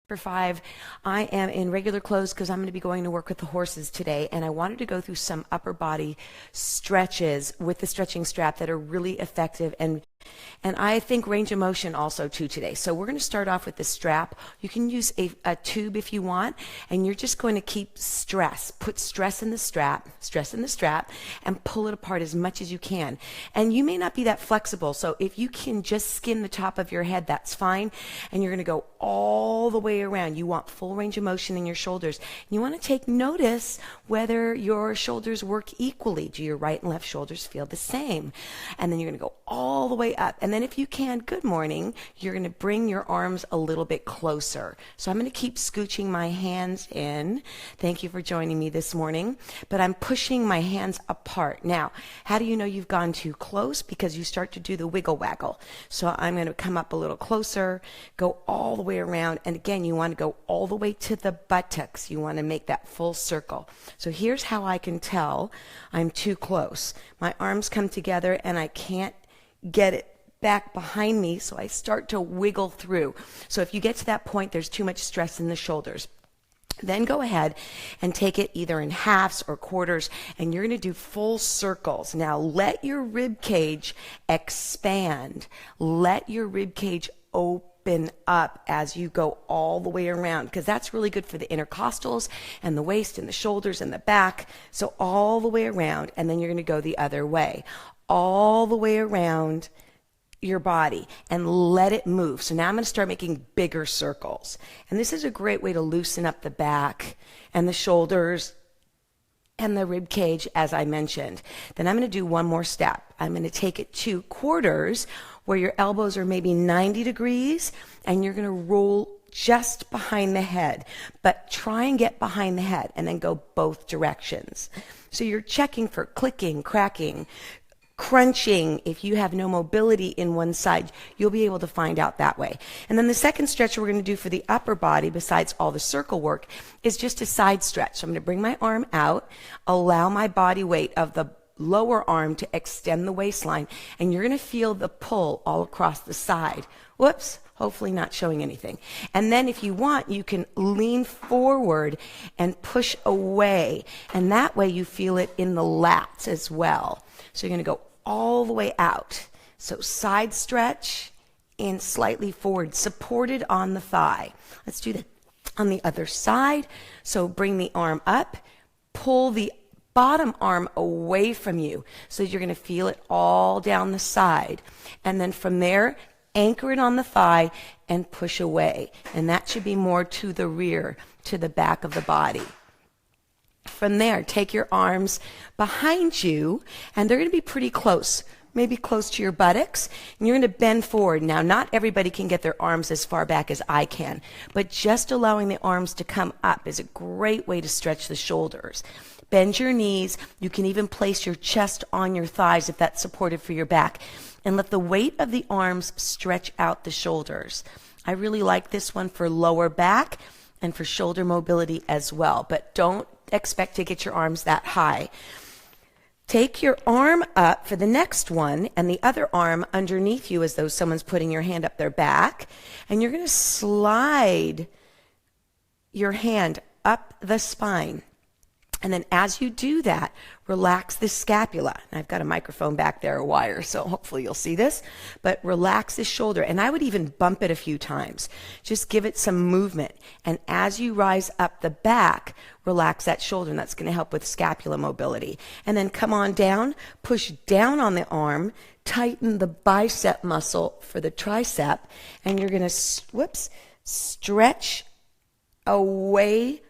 For 5, I am in regular clothes because I'm going to be going to work with the horses today, and I wanted to go through some upper body stretches with the stretching strap that are really effective and I think range of motion also too today. So we're going to start off with the strap. You can use a tube if you want, and you're just going to keep put stress in the strap, and pull it apart as much as you can. And you may not be that flexible, so if you can just skim the top of your head, that's fine. And you're going to go all the way around. You want full range of motion in your shoulders. You want to take notice whether your shoulders work equally. Do your right and left shoulders feel the same? And then you're going to go all the way up. And then if you can, good morning, you're going to bring your arms a little bit closer. So I'm going to keep scooching my hands in. Thank you for joining me this morning. But I'm pushing my hands apart. Now, how do you know you've gone too close? Because you start to do the wiggle waggle. So I'm going to come up a little closer, go all the way around. And again, you want to go all the way to the buttocks. You want to make that full circle. So here's how I can tell I'm too close. My arms come together and I can't get it back behind me, so I start to wiggle through. So if you get to that point, there's too much stress in the shoulders. Then go ahead and take it either in halves or quarters, and you're going to do full circles. Now let your rib cage expand. Let your rib cage open up as you go all the way around, because that's really good for the intercostals and the waist and the shoulders and the back. So all the way around, and then you're going to go the other way. All the way around your body and let it move. So now I'm going to start making bigger circles. And this is a great way to loosen up the back and the shoulders and the rib cage, as I mentioned. Then I'm going to do one more step. I'm going to take it to quarters where your elbows are maybe 90 degrees and you're going to roll just behind the head, but try and get behind the head and then go both directions. So you're checking for clicking, cracking, crunching. If you have no mobility in one side, you'll be able to find out that way. And then the second stretch we're going to do for the upper body, besides all the circle work, is just a side stretch. So I'm going to bring my arm out, allow my body weight of the lower arm to extend the waistline, and you're going to feel the pull all across the side. Whoops. Hopefully not showing anything. And then if you want, you can lean forward and push away. And that way you feel it in the lats as well. So you're going to go all the way out. So side stretch and slightly forward, supported on the thigh. Let's do that on the other side. So bring the arm up, pull the bottom arm away from you. So you're going to feel it all down the side. And then from there, anchor it on the thigh and push away. And that should be more to the rear, to the back of the body. From there, take your arms behind you, and they're going to be pretty close, maybe close to your buttocks, and you're going to bend forward. Now, not everybody can get their arms as far back as I can, but just allowing the arms to come up is a great way to stretch the shoulders. Bend your knees. You can even place your chest on your thighs if that's supportive for your back. And let the weight of the arms stretch out the shoulders. I really like this one for lower back and for shoulder mobility as well. But don't expect to get your arms that high. Take your arm up for the next one and the other arm underneath you as though someone's putting your hand up their back. And you're going to slide your hand up the spine. And then as you do that, relax the scapula. And I've got a microphone back there, a wire, so hopefully you'll see this. But relax the shoulder. And I would even bump it a few times. Just give it some movement. And as you rise up the back, relax that shoulder. And that's going to help with scapula mobility. And then come on down, push down on the arm, tighten the bicep muscle for the tricep. And you're going to, stretch away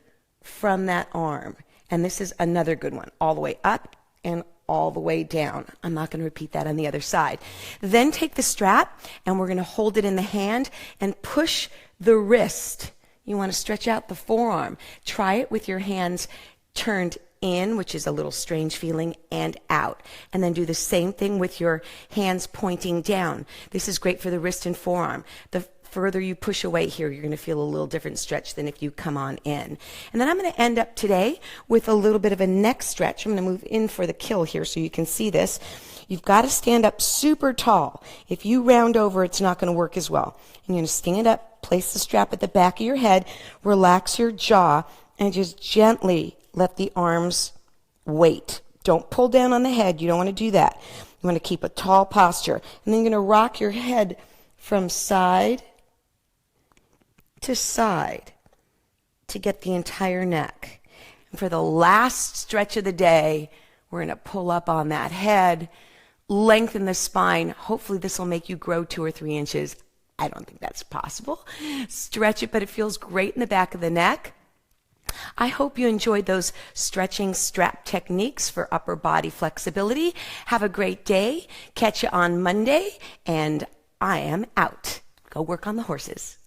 from that arm. And this is another good one, all the way up and all the way down. I'm not going to repeat that on the other side. Then take the strap, and we're going to hold it in the hand and push the wrist. You want to stretch out the forearm. Try it with your hands turned in, which is a little strange feeling, and out. And then do the same thing with your hands pointing down. This is great for the wrist and forearm. The further you push away here, you're going to feel a little different stretch than if you come on in. And then I'm going to end up today with a little bit of a neck stretch. I'm going to move in for the kill here so you can see this. You've got to stand up super tall. If you round over, it's not going to work as well. And you're going to stand up, place the strap at the back of your head, relax your jaw, and just gently let the arms wait. Don't pull down on the head. You don't want to do that. You want to keep a tall posture. And then you're going to rock your head from side to side to get the entire neck. And for the last stretch of the day, we're going to pull up on that head, lengthen the spine. Hopefully this will make you grow 2 or 3 inches. I don't think that's possible. Stretch it, but it feels great in the back of the neck. I hope you enjoyed those stretching strap techniques for upper body flexibility. Have a great day. Catch you on Monday, and I am out. Go work on the horses.